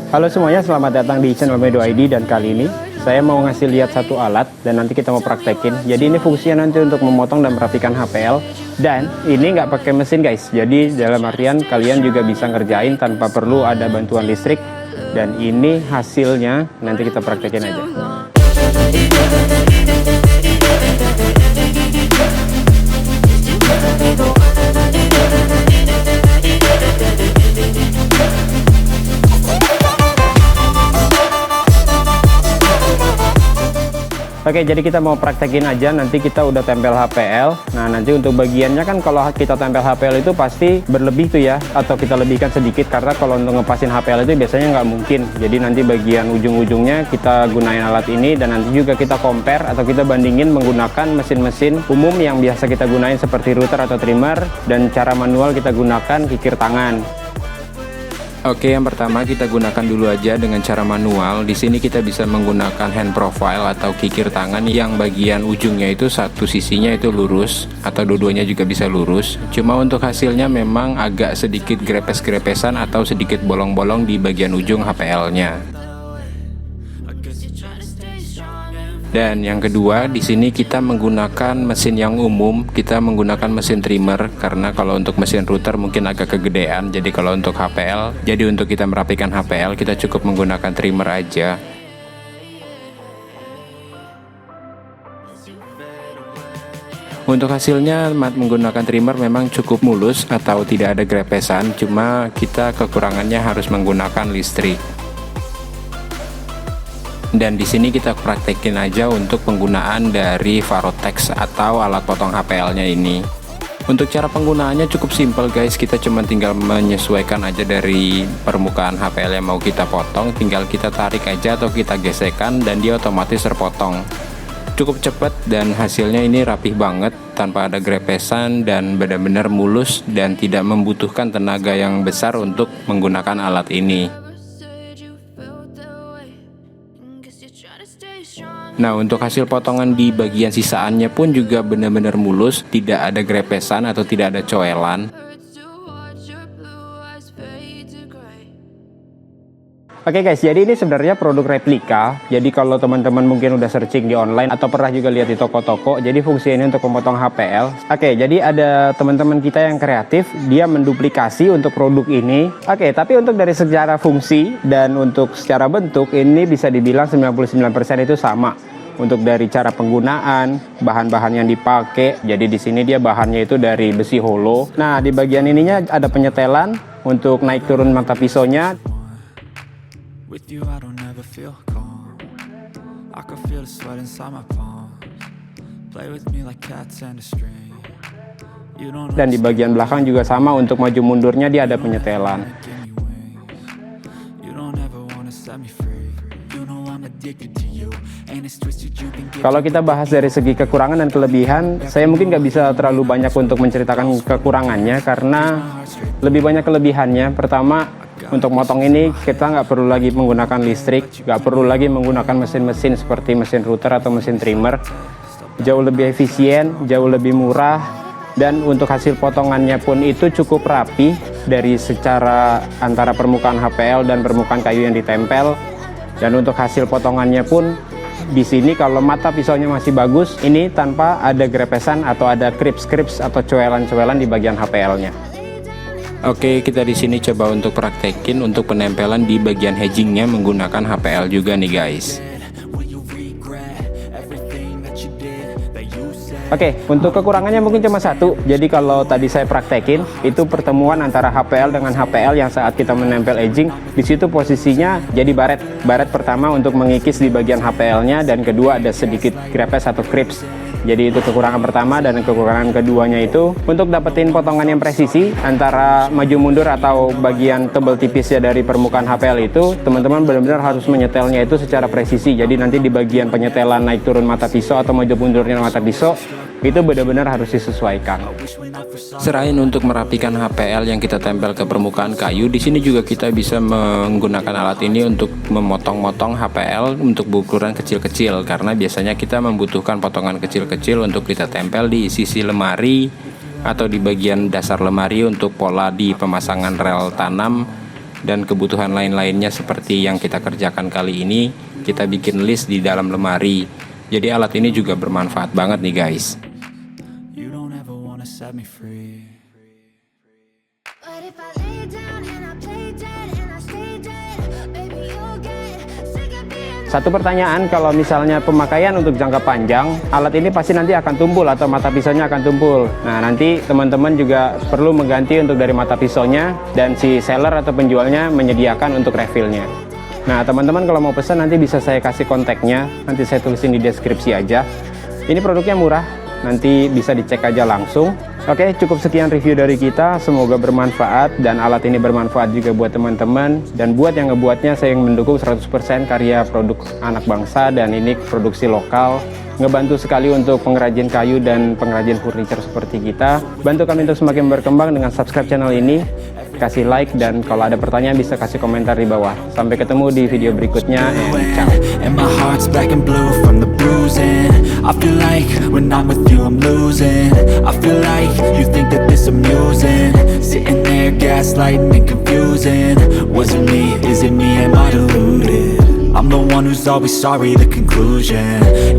Halo semuanya, selamat datang di channel Medo ID, dan kali ini saya mau ngasih lihat satu alat dan nanti kita mau praktekin. Jadi ini fungsinya nanti untuk memotong dan merapikan HPL, dan ini nggak pakai mesin guys. Jadi dalam artian kalian juga bisa ngerjain tanpa perlu ada bantuan listrik, dan ini hasilnya nanti kita praktekin aja. Oke, jadi kita mau praktekin aja. Nanti kita udah tempel HPL. Nah, nanti untuk bagiannya kan kalau kita tempel HPL itu pasti berlebih tuh ya, atau kita lebihkan sedikit, karena kalau untuk ngepasin HPL itu biasanya nggak mungkin. Jadi nanti bagian ujung-ujungnya kita gunain alat ini, dan nanti juga kita compare atau kita bandingin menggunakan mesin-mesin umum yang biasa kita gunain seperti router atau trimmer, dan cara manual kita gunakan kikir tangan. Oke, yang pertama kita gunakan dulu aja dengan cara manual. Di sini kita bisa menggunakan hand profile atau kikir tangan yang bagian ujungnya itu satu sisinya itu lurus, atau dua-duanya juga bisa lurus. Cuma untuk hasilnya memang agak sedikit grepes-grepesan atau sedikit bolong-bolong di bagian ujung HPL-nya. Dan yang kedua, di sini kita menggunakan mesin yang umum. Kita menggunakan mesin trimmer, karena kalau untuk mesin router mungkin agak kegedean. Jadi kalau untuk HPL, jadi untuk kita merapikan HPL kita cukup menggunakan trimmer aja. Untuk hasilnya menggunakan trimmer memang cukup mulus atau tidak ada grepesan. Cuma kita kekurangannya harus menggunakan listrik. Dan di sini kita praktekin aja untuk penggunaan dari Varotex atau alat potong HPL-nya ini. Untuk cara penggunaannya cukup simpel guys, kita cuma tinggal menyesuaikan aja dari permukaan HPL yang mau kita potong, tinggal kita tarik aja atau kita gesekkan dan dia otomatis terpotong. Cukup cepat dan hasilnya ini rapih banget, tanpa ada grepesan dan benar-benar mulus dan tidak membutuhkan tenaga yang besar untuk menggunakan alat ini. Nah, untuk hasil potongan di bagian sisaannya pun juga benar-benar mulus, tidak ada grepesan atau tidak ada coelan. Oke guys, jadi ini sebenarnya produk replika. Jadi kalau teman-teman mungkin udah searching di online atau pernah juga lihat di toko-toko, jadi fungsi ini untuk memotong HPL. Oke, jadi ada teman-teman kita yang kreatif, dia menduplikasi untuk produk ini. Oke, tapi untuk dari secara fungsi dan untuk secara bentuk, ini bisa dibilang 99% itu sama. Untuk dari cara penggunaan, bahan-bahan yang dipakai, jadi di sini dia bahannya itu dari besi hollow. Nah, di bagian ininya ada penyetelan untuk naik turun mata pisaunya. Dan di bagian belakang juga sama, untuk maju mundurnya dia ada penyetelan. Kalau kita bahas dari segi kekurangan dan kelebihan, saya mungkin nggak bisa terlalu banyak untuk menceritakan kekurangannya, karena lebih banyak kelebihannya. Pertama, untuk motong ini kita nggak perlu lagi menggunakan listrik, nggak perlu lagi menggunakan mesin-mesin seperti mesin router atau mesin trimmer. Jauh lebih efisien, jauh lebih murah, dan untuk hasil potongannya pun itu cukup rapi dari secara antara permukaan HPL dan permukaan kayu yang ditempel. Dan untuk hasil potongannya pun di sini kalau mata pisaunya masih bagus, ini tanpa ada grepesan atau ada krips-krips atau coelan-coelan di bagian HPL-nya. Oke, kita di sini coba untuk praktekin untuk penempelan di bagian hedgingnya menggunakan HPL juga nih guys. Oke, untuk kekurangannya mungkin cuma satu. Jadi kalau tadi saya praktekin, itu pertemuan antara HPL dengan HPL yang saat kita menempel edging, di situ posisinya jadi baret. Baret pertama untuk mengikis di bagian HPL-nya, dan kedua ada sedikit grepes atau krips. Jadi itu kekurangan pertama, dan kekurangan keduanya itu untuk dapetin potongan yang presisi antara maju mundur atau bagian tebal tipisnya dari permukaan HPL itu, teman-teman benar-benar harus menyetelnya itu secara presisi. Jadi nanti di bagian penyetelan naik turun mata pisau atau maju mundurnya mata pisau itu benar-benar harus disesuaikan. Selain untuk merapikan HPL yang kita tempel ke permukaan kayu, di sini juga kita bisa menggunakan alat ini untuk memotong-motong HPL untuk ukuran kecil-kecil, karena biasanya kita membutuhkan potongan kecil-kecil untuk kita tempel di sisi lemari atau di bagian dasar lemari untuk pola di pemasangan rel tanam dan kebutuhan lain-lainnya seperti yang kita kerjakan kali ini, kita bikin list di dalam lemari. Jadi alat ini juga bermanfaat banget nih guys. You don't ever wanna set me free. But if I lay down and I play dead and I stay dead, baby you'll get sick of being. Satu pertanyaan, kalau misalnya pemakaian untuk jangka panjang, alat ini pasti nanti akan tumpul atau mata pisaunya akan tumpul. Nah, nanti teman-teman juga perlu mengganti untuk dari mata pisaunya, dan si seller atau penjualnya menyediakan untuk refillnya. Nah, teman-teman kalau mau pesan nanti bisa saya kasih kontaknya, nanti saya tulisin di deskripsi aja. Ini produknya murah, nanti bisa dicek aja langsung. Oke, cukup sekian review dari kita, semoga bermanfaat dan alat ini bermanfaat juga buat teman-teman. Dan buat yang ngebuatnya, saya yang mendukung 100% karya produk anak bangsa dan ini produksi lokal. Ngebantu sekali untuk pengrajin kayu dan pengrajin furniture seperti kita. Bantu kami untuk semakin berkembang dengan subscribe channel ini, kasih like, dan kalau ada pertanyaan bisa kasih komentar di bawah. Sampai ketemu di video berikutnya, and ciao. And my heart's black and blue from the bruising. I feel like when I'm with you I'm losing. I feel like you think that this amusing. Sitting there gaslighting and confusing. Was it me? Is it me? Am I deluded? I'm the one who's always sorry, the conclusion.